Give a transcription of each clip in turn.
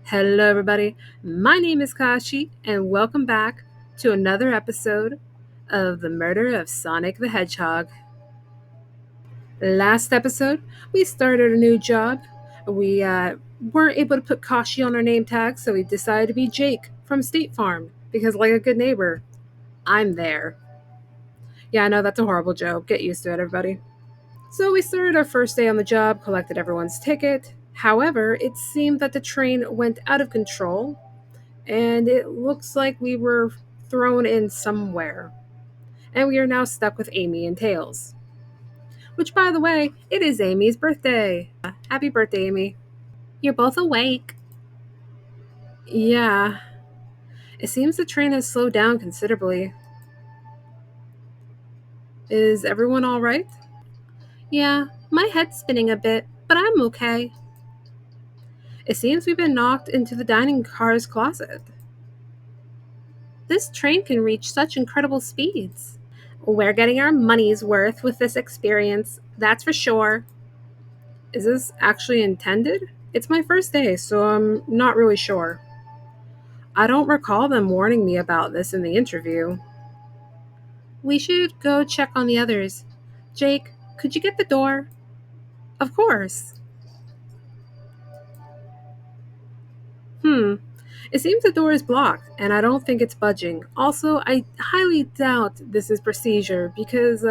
Hello, everybody. My name is Kashi, and welcome back to another episode of The Murder of Sonic the Hedgehog. Last episode, we started a new job. We weren't able to put Kashi on our name tag, so we decided to be Jake from State Farm because, like a good neighbor, I'm there. Yeah, I know that's a horrible joke. Get used to it, everybody. So we started our first day on the job, collected everyone's ticket. However, it seemed that the train went out of control and it looks like we were thrown in somewhere. And we are now stuck with Amy and Tails. Which, by the way, it is Amy's birthday. Happy birthday, Amy. You're both awake. Yeah, it seems the train has slowed down considerably. Is everyone alright? Yeah, my head's spinning a bit, but I'm okay. It seems we've been knocked into the dining car's closet. This train can reach such incredible speeds. We're getting our money's worth with this experience, that's for sure. Is this actually intended? It's my first day, so I'm not really sure. I don't recall them warning me about this in the interview. We should go check on the others. Jake, could you get the door? Of course. Hmm. It seems the door is blocked, and I don't think it's budging. Also, I highly doubt this is procedure because,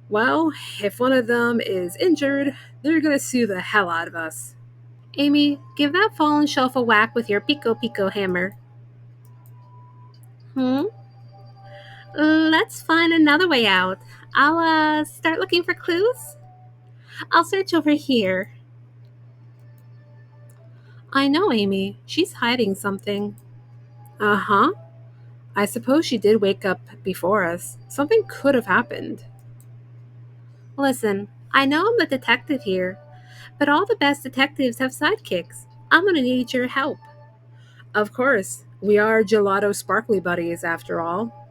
well, if one of them is injured, they're gonna sue the hell out of us. Amy, give that fallen shelf a whack with your Pico Pico hammer. Hmm? Let's find another way out. I'll start looking for clues. I'll search over here. I know Amy. She's hiding something. Uh huh. I suppose she did wake up before us. Something could have happened. Listen, I know I'm the detective here, but all the best detectives have sidekicks. I'm gonna need your help. Of course. We are gelato sparkly buddies, after all.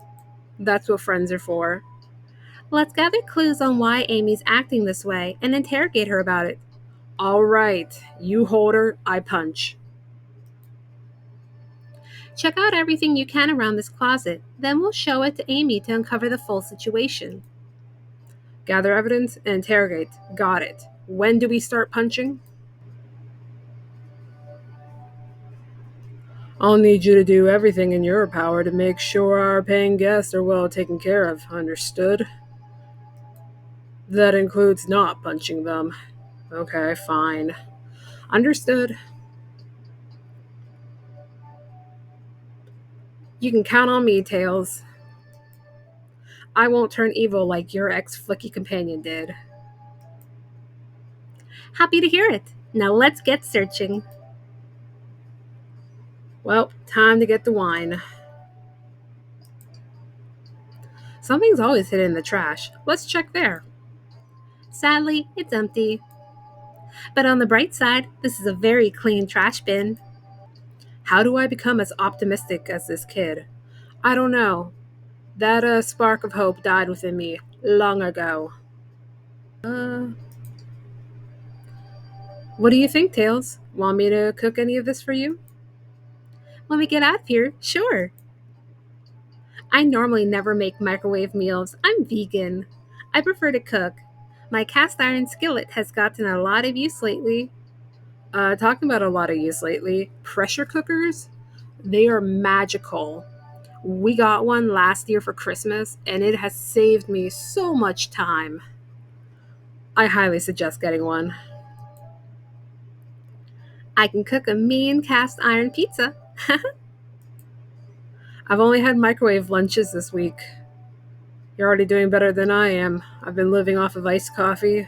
That's what friends are for. Let's gather clues on why Amy's acting this way and interrogate her about it. All right, you hold her, I punch. Check out everything you can around this closet, then we'll show it to Amy to uncover the full situation. Gather evidence and interrogate. Got it. When do we start punching? I'll need you to do everything in your power to make sure our paying guests are well taken care of, understood? That includes not punching them. Okay, fine. Understood. You can count on me, Tails. I won't turn evil like your ex-flicky companion did. Happy to hear it. Now let's get searching. Well, time to get the wine. Something's always hidden in the trash. Let's check there. Sadly, it's empty. But on the bright side, this is a very clean trash bin. How do I become as optimistic as this kid? I don't know. That spark of hope died within me long ago. Uh, what do you think, Tails? Want me to cook any of this for you? When we get out of here, sure. I normally never make microwave meals. I'm vegan. I prefer to cook. My cast iron skillet has gotten a lot of use lately. Talking about a lot of use lately, pressure cookers, they are magical. We got one last year for Christmas, and it has saved me so much time. I highly suggest getting one. I can cook a mean cast iron pizza. I've only had microwave lunches this week. You're already doing better than I am. I've been living off of iced coffee,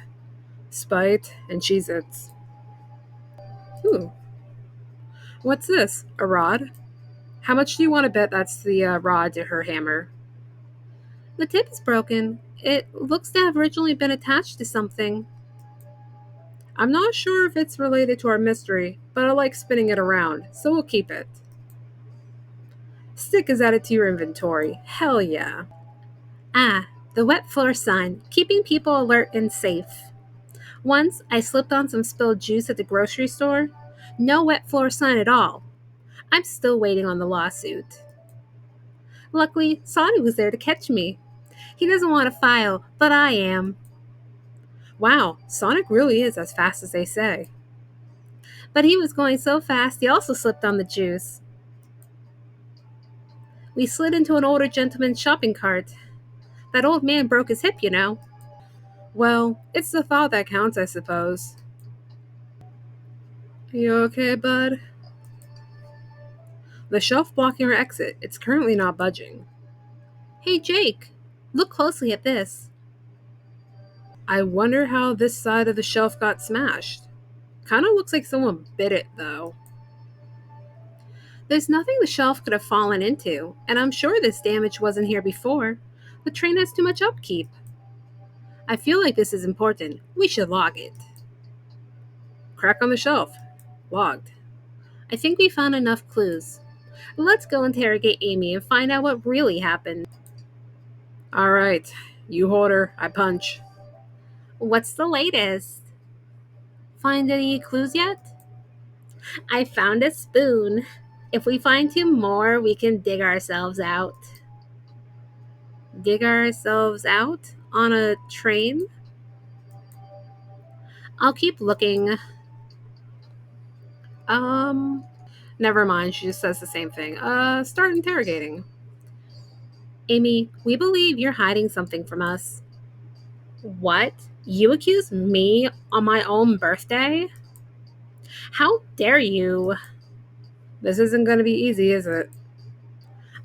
Spite, and Cheez Its. Ooh, what's this? A rod? How much do you want to bet that's the rod to her hammer? The tip is broken. It looks to have originally been attached to something. I'm not sure if it's related to our mystery, but I like spinning it around, so we'll keep it. Stick is added to your inventory. Hell yeah. Ah, the wet floor sign, keeping people alert and safe. Once, I slipped on some spilled juice at the grocery store. No wet floor sign at all. I'm still waiting on the lawsuit. Luckily, Sonny was there to catch me. He doesn't want to file, but I am. Wow, Sonic really is as fast as they say. But he was going so fast, he also slipped on the juice. We slid into an older gentleman's shopping cart. That old man broke his hip, you know. Well, it's the thought that counts, I suppose. You okay, bud? The shelf blocking our exit. It's currently not budging. Hey, Jake, look closely at this. I wonder how this side of the shelf got smashed. Kinda looks like someone bit it, though. There's nothing the shelf could have fallen into, and I'm sure this damage wasn't here before. The train has too much upkeep. I feel like this is important. We should log it. Crack on the shelf. Logged. I think we found enough clues. Let's go interrogate Amy and find out what really happened. Alright, you hold her, I punch. What's the latest? Find any clues yet? I found a spoon. If we find two more, we can dig ourselves out. Dig ourselves out? On a train? I'll keep looking. Never mind, she just says the same thing. Start interrogating. Amy, we believe you're hiding something from us. What? You accuse me on my own birthday? How dare you? This isn't going to be easy, is it?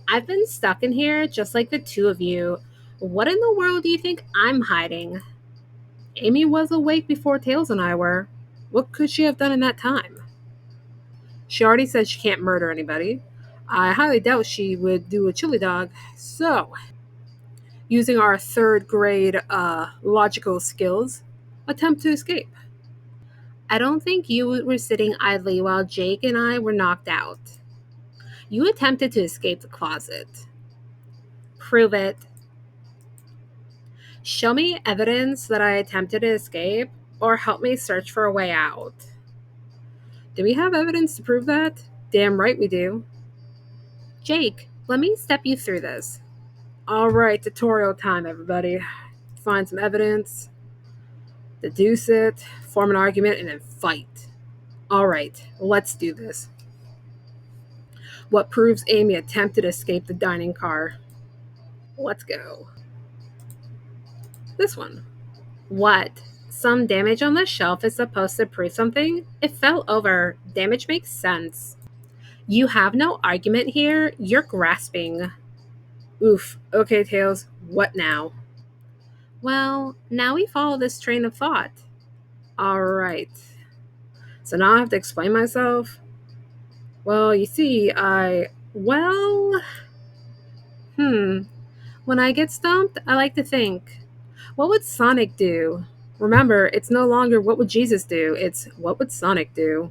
I've been stuck in here just like the two of you. What in the world do you think I'm hiding? Amy was awake before Tails and I were. What could she have done in that time? She already said she can't murder anybody. I highly doubt she would do a chili dog. So, using our third grade logical skills, attempt to escape. I don't think you were sitting idly while Jake and I were knocked out. You attempted to escape the closet. Prove it. Show me evidence that I attempted to escape, or help me search for a way out. Do we have evidence to prove that? Damn right we do. Jake, let me step you through this. Alright, tutorial time, everybody. Find some evidence, deduce it, form an argument, and then fight. Alright, let's do this. What proves Amy attempted to escape the dining car? Let's go. This one. What? Some damage on the shelf is supposed to prove something? It fell over. Damage makes sense. You have no argument here. You're grasping. Oof. Okay, Tails. What now? Well, now we follow this train of thought. Alright. So now I have to explain myself? Well, you see, When I get stumped, I like to think, what would Sonic do? Remember, it's no longer what would Jesus do, it's what would Sonic do?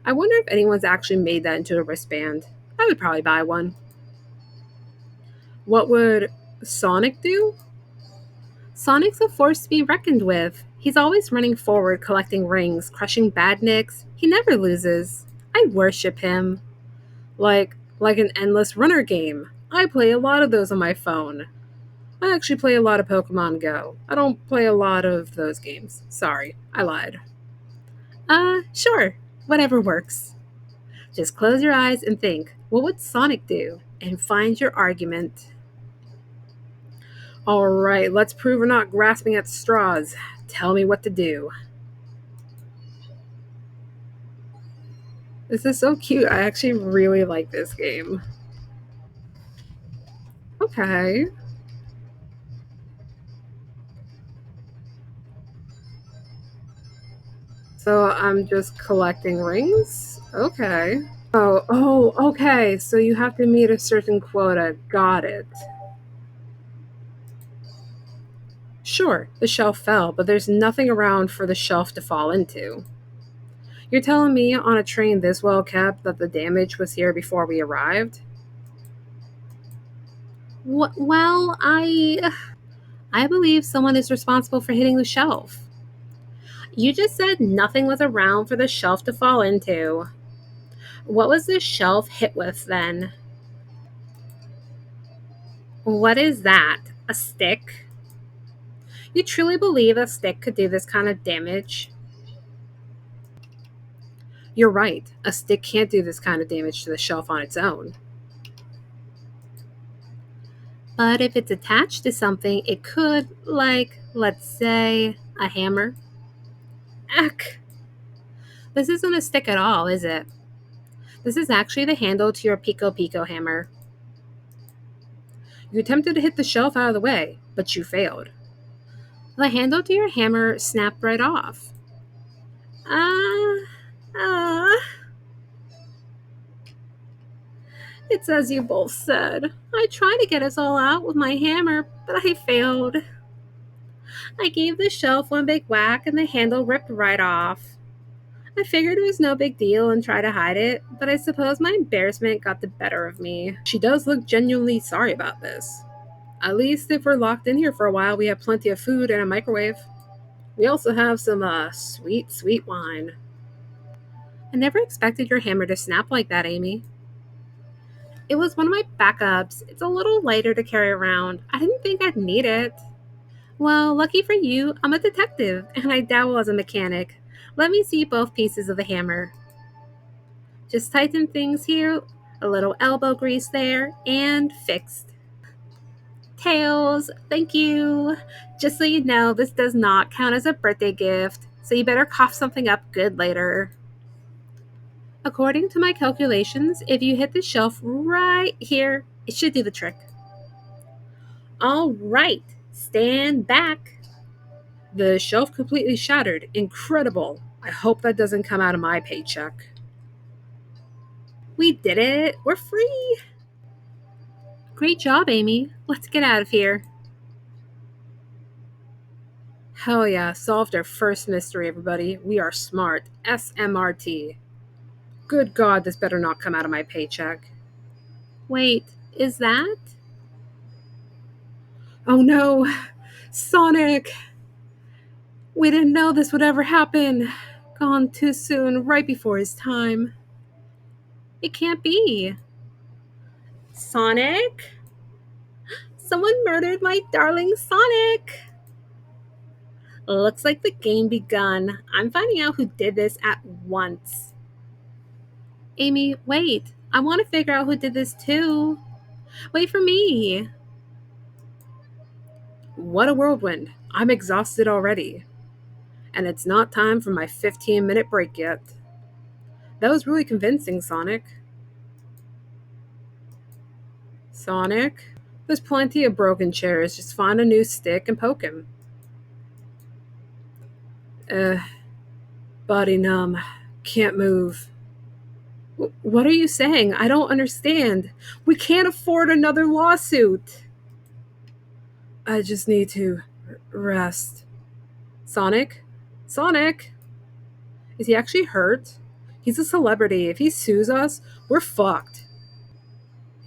I wonder if anyone's actually made that into a wristband. I would probably buy one. What would Sonic do? Sonic's a force to be reckoned with. He's always running forward, collecting rings, crushing badniks. He never loses. I worship him. Like an endless runner game. I play a lot of those on my phone. I actually play a lot of Pokemon Go. I don't play a lot of those games. Sorry, I lied. Sure. Whatever works. Just close your eyes and think, what would Sonic do? And find your argument. Alright, let's prove we're not grasping at straws. Tell me what to do. This is so cute. I actually really like this game. Okay. So I'm just collecting rings? Okay. Okay. So you have to meet a certain quota. Got it. Sure, the shelf fell, but there's nothing around for the shelf to fall into. You're telling me on a train this well kept that the damage was here before we arrived? Well, I believe someone is responsible for hitting the shelf. You just said nothing was around for the shelf to fall into. What was the shelf hit with then? What is that? A stick? You truly believe a stick could do this kind of damage? You're right. A stick can't do this kind of damage to the shelf on its own. But if it's attached to something, it could, like, let's say, a hammer. Eck! This isn't a stick at all, is it? This is actually the handle to your Pico Pico hammer. You attempted to hit the shelf out of the way, but you failed. The handle to your hammer snapped right off. Ah, ah. It's as you both said. I tried to get us all out with my hammer, but I failed. I gave the shelf one big whack and the handle ripped right off. I figured it was no big deal and tried to hide it, but I suppose my embarrassment got the better of me. She does look genuinely sorry about this. At least if we're locked in here for a while, we have plenty of food and a microwave. We also have some sweet, sweet wine. I never expected your hammer to snap like that, Amy. It was one of my backups. It's a little lighter to carry around. I didn't think I'd need it. Well, lucky for you, I'm a detective, and I dabble as a mechanic. Let me see both pieces of the hammer. Just tighten things here, a little elbow grease there, and fixed. Tails, thank you. Just so you know, this does not count as a birthday gift, so you better cough something up good later. According to my calculations, if you hit the shelf right here, it should do the trick. All right, stand back. The shelf completely shattered. Incredible. I hope that doesn't come out of my paycheck. We did it. We're free. Great job, Amy. Let's get out of here. Hell yeah, solved our first mystery, everybody. We are smart. SMRT. Good God, this better not come out of my paycheck. Wait, is that? Oh no, Sonic! We didn't know this would ever happen. Gone too soon, right before his time. It can't be. Sonic? Someone murdered my darling Sonic! Looks like the game begun. I'm finding out who did this at once. Amy, wait. I want to figure out who did this too. Wait for me. What a whirlwind. I'm exhausted already. And it's not time for my 15-minute break yet. That was really convincing, Sonic. Sonic? There's plenty of broken chairs. Just find a new stick and poke him. Body numb. Can't move. What are you saying? I don't understand. We can't afford another lawsuit. I just need to rest. Sonic? Sonic? Is he actually hurt? He's a celebrity. If he sues us, we're fucked.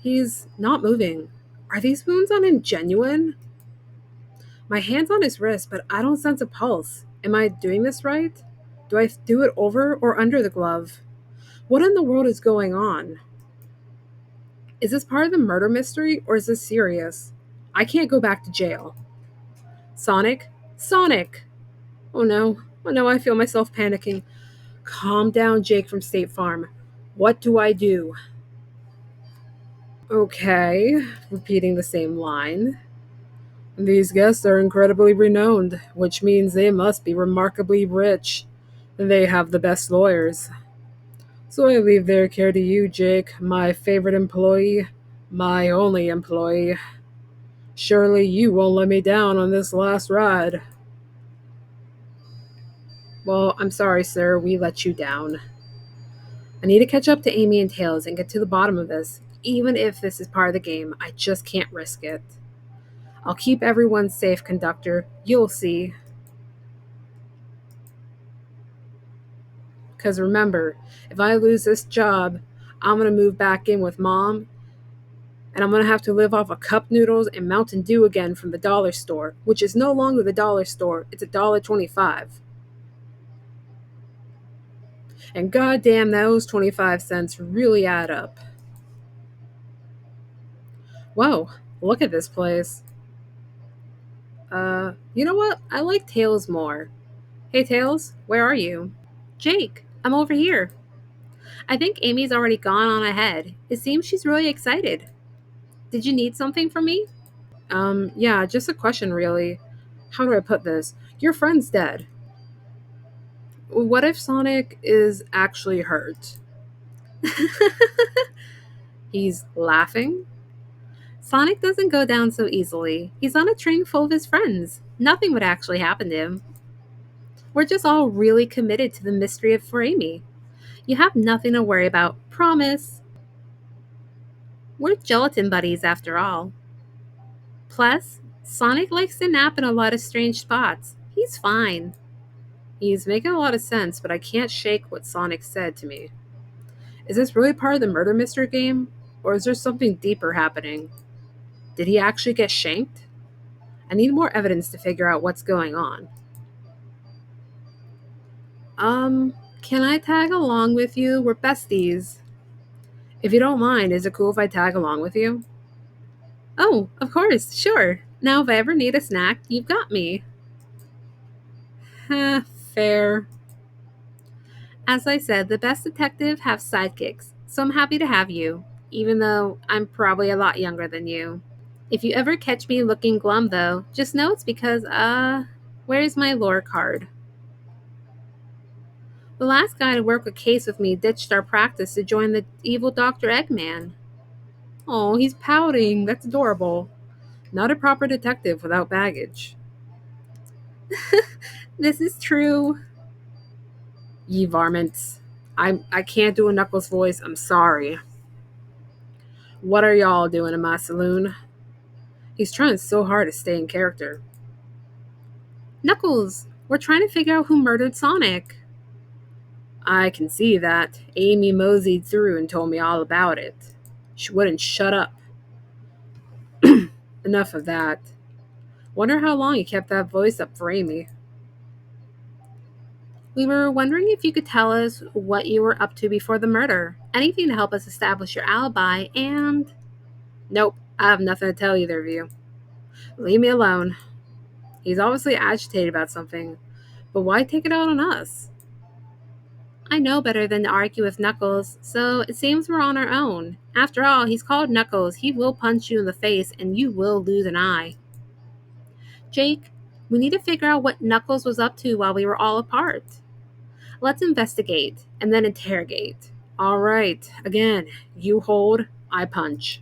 He's not moving. Are these wounds on him genuine? My hand's on his wrist, but I don't sense a pulse. Am I doing this right? Do I do it over or under the glove? What in the world is going on? Is this part of the murder mystery or is this serious? I can't go back to jail. Sonic? Sonic! Oh no. Oh no, I feel myself panicking. Calm down, Jake from State Farm. What do I do? Okay, repeating the same line. These guests are incredibly renowned, which means they must be remarkably rich. They have the best lawyers. So I leave their care to you, Jake, my favorite employee, my only employee. Surely you won't let me down on this last ride. Well, I'm sorry, sir, we let you down. I need to catch up to Amy and Tails and get to the bottom of this. Even if this is part of the game, I just can't risk it. I'll keep everyone safe, conductor. You'll see. Because remember, if I lose this job, I'm going to move back in with Mom, and I'm going to have to live off of cup noodles and Mountain Dew again from the dollar store, which is no longer the dollar store. It's $1.25. And goddamn, those 25 cents really add up. Whoa, look at this place. You know what? I like Tails more. Hey, Tails, where are you? Jake, I'm over here. I think Amy's already gone on ahead. It seems she's really excited. Did you need something from me? Yeah, just a question, really. How do I put this? Your friend's dead. What if Sonic is actually hurt? He's laughing. Sonic doesn't go down so easily. He's on a train full of his friends. Nothing would actually happen to him. We're just all really committed to the mystery of for Amy. You have nothing to worry about. Promise. We're gelatin buddies after all. Plus, Sonic likes to nap in a lot of strange spots. He's fine. He's making a lot of sense, but I can't shake what Sonic said to me. Is this really part of the murder mystery game? Or is there something deeper happening? Did he actually get shanked? I need more evidence to figure out what's going on. Can I tag along with you? We're besties. If you don't mind, is it cool if I tag along with you? Oh, of course, sure. Now, if I ever need a snack, you've got me. Fair. As I said, the best detective have sidekicks, so I'm happy to have you, even though I'm probably a lot younger than you. If you ever catch me looking glum, though, just know it's because, where's my lore card? The last guy to work a case with me ditched our practice to join the evil Dr. Eggman. Oh, he's pouting. That's adorable. Not a proper detective without baggage. This is true. Ye varmints. I can't do a Knuckles voice. I'm sorry. What are y'all doing in my saloon? He's trying so hard to stay in character. Knuckles, we're trying to figure out who murdered Sonic. I can see that. Amy moseyed through and told me all about it. She wouldn't shut up. Enough of that. Wonder how long you kept that voice up for Amy. We were wondering if you could tell us what you were up to before the murder. Anything to help us establish your alibi and. Nope, I have nothing to tell either of you. Leave me alone. He's obviously agitated about something, but why take it out on us? I know better than to argue with Knuckles, so it seems we're on our own. After all, he's called Knuckles. He will punch you in the face and you will lose an eye. Jake, we need to figure out what Knuckles was up to while we were all apart. Let's investigate and then interrogate. All right, again, you hold, I punch.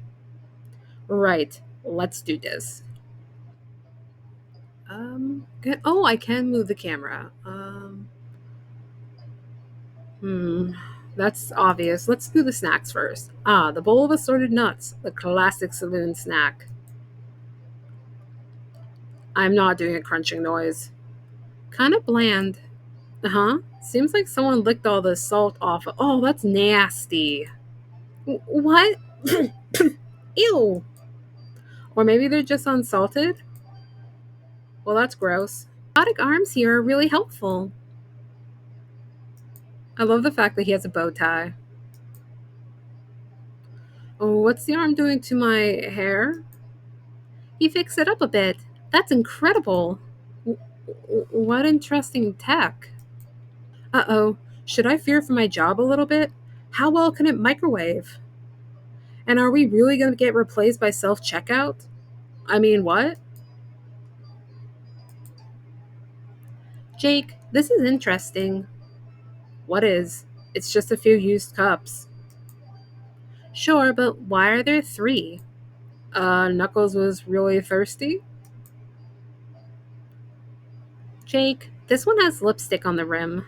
Right, let's do this. Good. Oh, I can move the camera. Hmm, that's obvious. Let's do the snacks first. Ah, the bowl of assorted nuts, the classic saloon snack. I'm not doing a crunching noise. Kind of bland. Uh huh. Seems like someone licked all the salt off. Oh, that's nasty. What? Ew. Or maybe they're just unsalted? Well, that's gross. Robotic arms here are really helpful. I love the fact that he has a bow tie. Oh, what's the arm doing to my hair? He fixed it up a bit. That's incredible. What interesting tech. Uh oh. Should I fear for my job a little bit? How well can it microwave? And are we really going to get replaced by self checkout? I mean, what? Jake, this is interesting. What is? It's just a few used cups. Sure, but why are there three? Knuckles was really thirsty? Jake, this one has lipstick on the rim.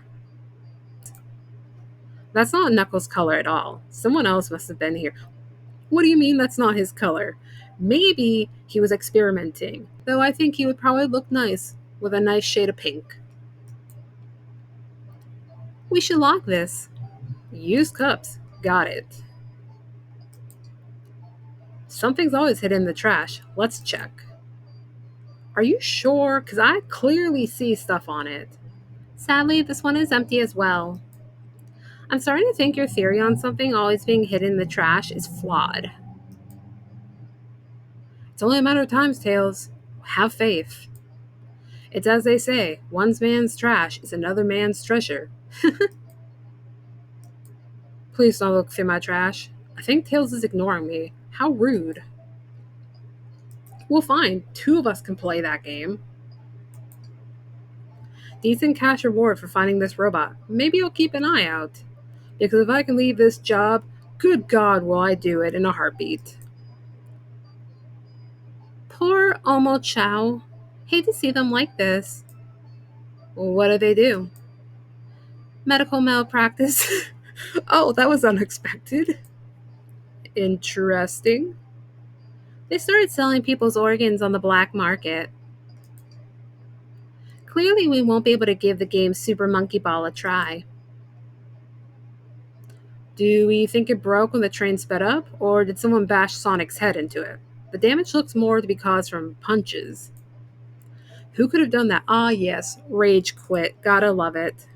That's not Knuckles' color at all. Someone else must have been here. What do you mean that's not his color? Maybe he was experimenting, though I think he would probably look nice with a nice shade of pink. We should lock this. Used cups. Got it. Something's always hidden in the trash. Let's check. Are you sure? Because I clearly see stuff on it. Sadly, this one is empty as well. I'm starting to think your theory on something always being hidden in the trash is flawed. It's only a matter of time, Tails. Have faith. It's as they say, one man's trash is another man's treasure. Please don't look through my trash. I think Tails is ignoring me. How rude. Well, fine. Two of us can play that game. Decent cash reward for finding this robot. Maybe I'll keep an eye out. Because if I can leave this job, good God, will I do it in a heartbeat. Poor Omo Chow. Hate to see them like this. What do they do? Medical malpractice. Oh, that was unexpected. Interesting. They started selling people's organs on the black market. Clearly, we won't be able to give the game Super Monkey Ball a try. Do we think it broke when the train sped up, or did someone bash Sonic's head into it? The damage looks more to be caused from punches. Who could have done that? Ah, yes, rage quit. Gotta love it.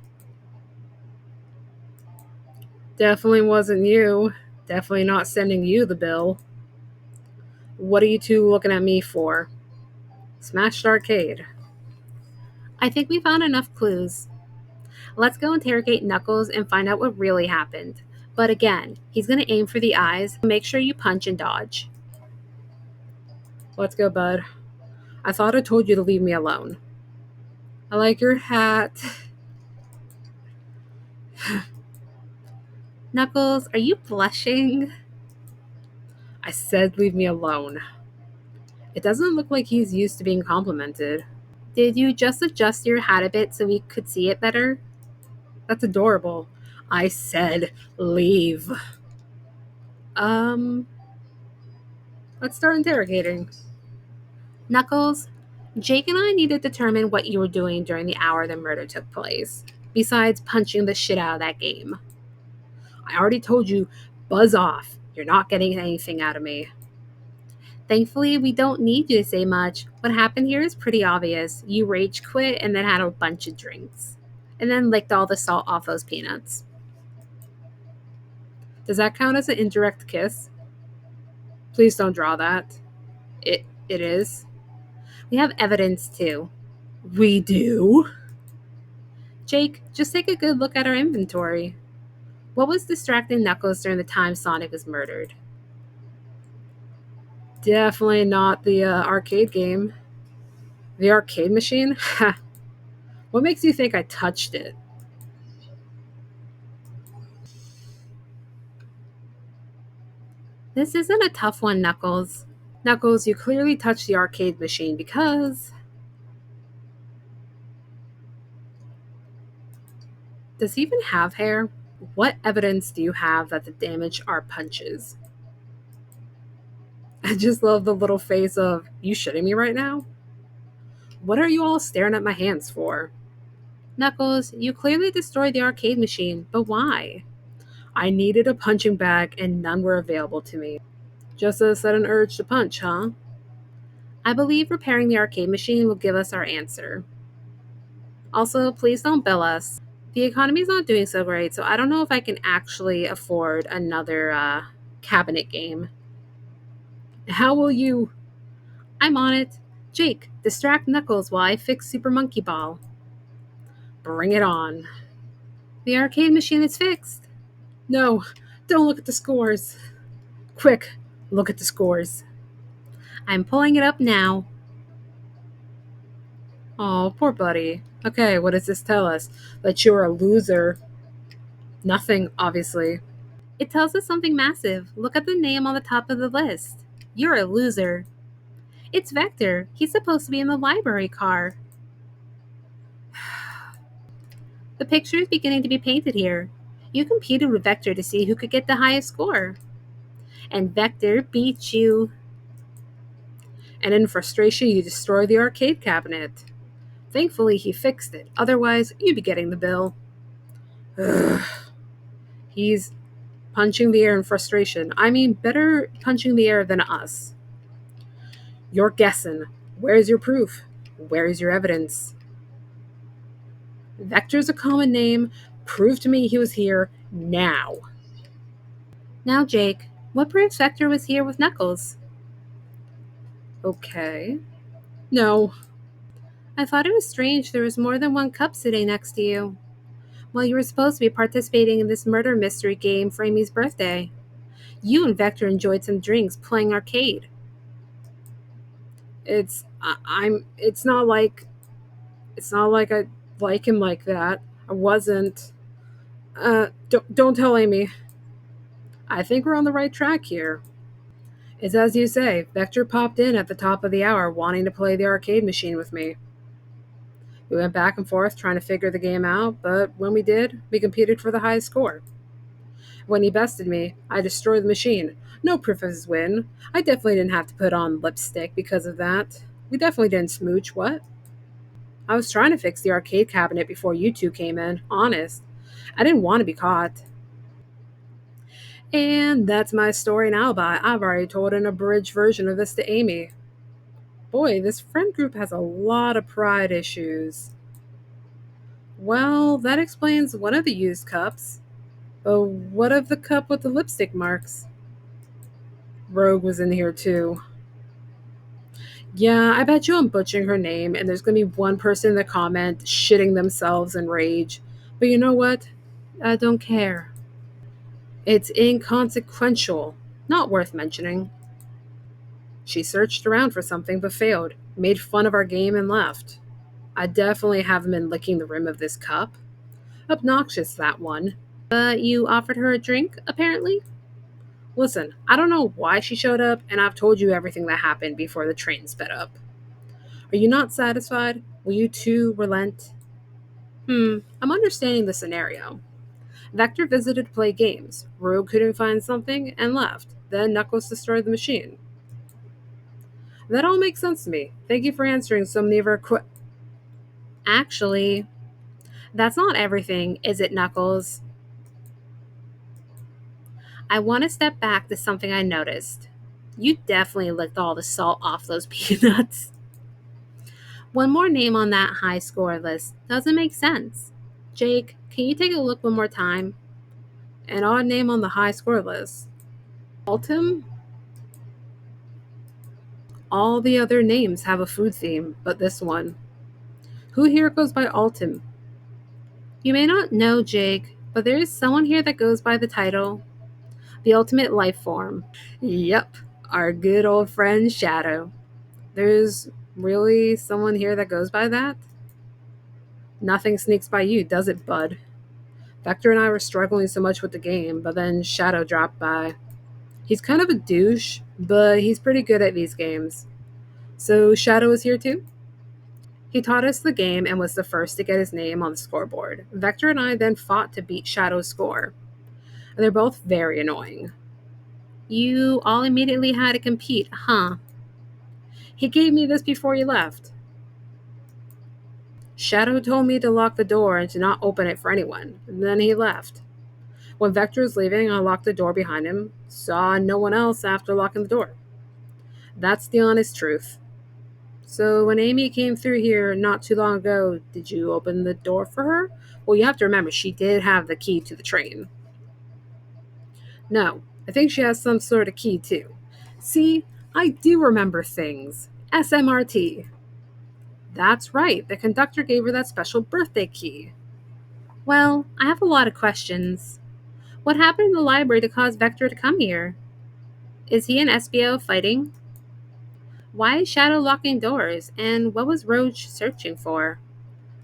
Definitely wasn't you. Definitely not sending you the bill. What are you two looking at me for? Smashed arcade. I think we found enough clues. Let's go interrogate Knuckles and find out what really happened. But again, he's going to aim for the eyes. Make sure you punch and dodge. Let's go, bud. I thought I told you to leave me alone. I like your hat. Knuckles, are you blushing? I said leave me alone. It doesn't look like he's used to being complimented. Did you just adjust your hat a bit so we could see it better? That's adorable. I said leave. Um, let's start interrogating. Knuckles, Jake and I need to determine what you were doing during the hour the murder took place, besides punching the shit out of that game. I already told you, buzz off. You're not getting anything out of me. Thankfully, we don't need you to say much. What happened here is pretty obvious. You rage quit and then had a bunch of drinks. And then licked all the salt off those peanuts. Does that count as an indirect kiss? Please don't draw that. It is. We have evidence too. We do? Jake, just take a good look at our inventory. What was distracting Knuckles during the time Sonic was murdered? Definitely not the arcade game. The arcade machine? Ha! What makes you think I touched it? This isn't a tough one, Knuckles. Knuckles, you clearly touched the arcade machine because... Does he even have hair? What evidence do you have that the damage are punches? I just love the little face of, you shitting me right now? What are you all staring at my hands for? Knuckles, you clearly destroyed the arcade machine, but why? I needed a punching bag and none were available to me. Just a sudden urge to punch, huh? I believe repairing the arcade machine will give us our answer. Also, please don't bill us. The economy's not doing so great, so I don't know if I can actually afford another cabinet game. How will you? I'm on it. Jake, distract Knuckles while I fix Super Monkey Ball. Bring it on. The arcade machine is fixed. No, don't look at the scores. Quick, look at the scores. I'm pulling it up now. Oh, poor buddy. Okay, what does this tell us? That you're a loser. Nothing, obviously. It tells us something massive. Look at the name on the top of the list. You're a loser. It's Vector. He's supposed to be in the library car. The picture is beginning to be painted here. You competed with Vector to see who could get the highest score. And Vector beat you. And in frustration, you destroyed the arcade cabinet. Thankfully, he fixed it. Otherwise, you'd be getting the bill. Ugh. He's punching the air in frustration. I mean, better punching the air than us. You're guessing. Where's your proof? Where's your evidence? Vector's a common name. Prove to me he was here, Now. Now, Jake, what proves Vector was here with Knuckles? Okay. No. I thought it was strange there was more than one cup sitting next to you. Well, you were supposed to be participating in this murder mystery game for Amy's birthday. You and Vector enjoyed some drinks playing arcade. It's not like I like him like that. I wasn't. Don't tell Amy. I think we're on the right track here. It's as you say, Vector popped in at the top of the hour wanting to play the arcade machine with me. We went back and forth trying to figure the game out, but when we did, we competed for the highest score. When he bested me, I destroyed the machine. No proof of his win. I definitely didn't have to put on lipstick because of that. We definitely didn't smooch, what? I was trying to fix the arcade cabinet before you two came in, honest. I didn't want to be caught. And that's my story and alibi. I've already told an abridged version of this to Amy. Boy, this friend group has a lot of pride issues. Well, that explains one of the used cups. But what of the cup with the lipstick marks? Rogue was in here too. Yeah, I bet you I'm butchering her name, and there's gonna be one person in the comment shitting themselves in rage. But you know what? I don't care. It's inconsequential, not worth mentioning. She searched around for something but failed, made fun of our game, and left. I definitely haven't been licking the rim of this cup. Obnoxious, that one. But you offered her a drink, apparently? Listen, I don't know why she showed up, and I've told you everything that happened before the train sped up. Are you not satisfied? Will you too relent? I'm understanding the scenario. Vector visited to play games. Rogue couldn't find something and left. Then Knuckles destroyed the machine. That all makes sense to me. Thank you for answering so many of our Actually, that's not everything, is it, Knuckles? I want to step back to something I noticed. You definitely licked all the salt off those peanuts. One more name on that high score list doesn't make sense. Jake, can you take a look one more time? An odd name on the high score list. Altum? All the other names have a food theme, but this one. Who here goes by Altum? You may not know, Jake, but there is someone here that goes by the title The Ultimate Life Form. Yep, our good old friend Shadow. There's really someone here that goes by that? Nothing sneaks by you, does it, bud? Vector and I were struggling so much with the game, but then Shadow dropped by. He's kind of a douche, but he's pretty good at these games. So Shadow is here too? He taught us the game and was the first to get his name on the scoreboard. Vector and I then fought to beat Shadow's score. And they're both very annoying. You all immediately had to compete, huh? He gave me this before he left. Shadow told me to lock the door and to not open it for anyone, and then he left. When Vector was leaving, I locked the door behind him, saw no one else after locking the door. That's the honest truth. So when Amy came through here not too long ago, did you open the door for her? Well, you have to remember, she did have the key to the train. No, I think she has some sort of key too. See, I do remember things. SMRT. That's right, the conductor gave her that special birthday key. Well, I have a lot of questions. What happened in the library to cause Vector to come here? Is he and SBO fighting? Why is Shadow locking doors, and what was Roach searching for?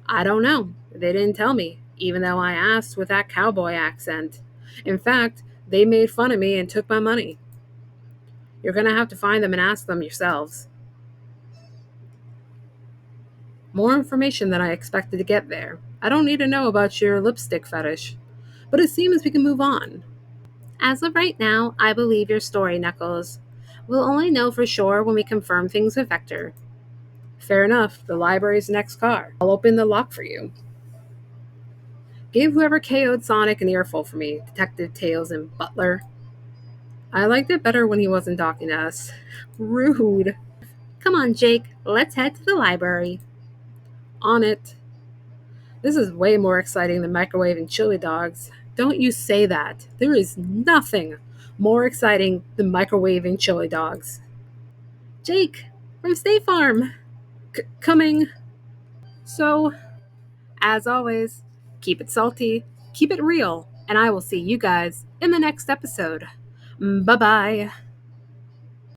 I don't know. They didn't tell me, even though I asked with that cowboy accent. In fact, they made fun of me and took my money. You're gonna have to find them and ask them yourselves. More information than I expected to get there. I don't need to know about your lipstick fetish. But it seems we can move on. As of right now, I believe your story, Knuckles. We'll only know for sure when we confirm things with Vector. Fair enough, the library's next car. I'll open the lock for you. Give whoever KO'd Sonic an earful for me, Detective Tails and Butler. I liked it better when he wasn't talking to us. Rude. Come on, Jake, let's head to the library. On it. This is way more exciting than microwaving chili dogs. Don't you say that. There is nothing more exciting than microwaving chili dogs. Jake from State Farm, coming. So, as always, keep it salty, keep it real, and I will see you guys in the next episode. Bye bye.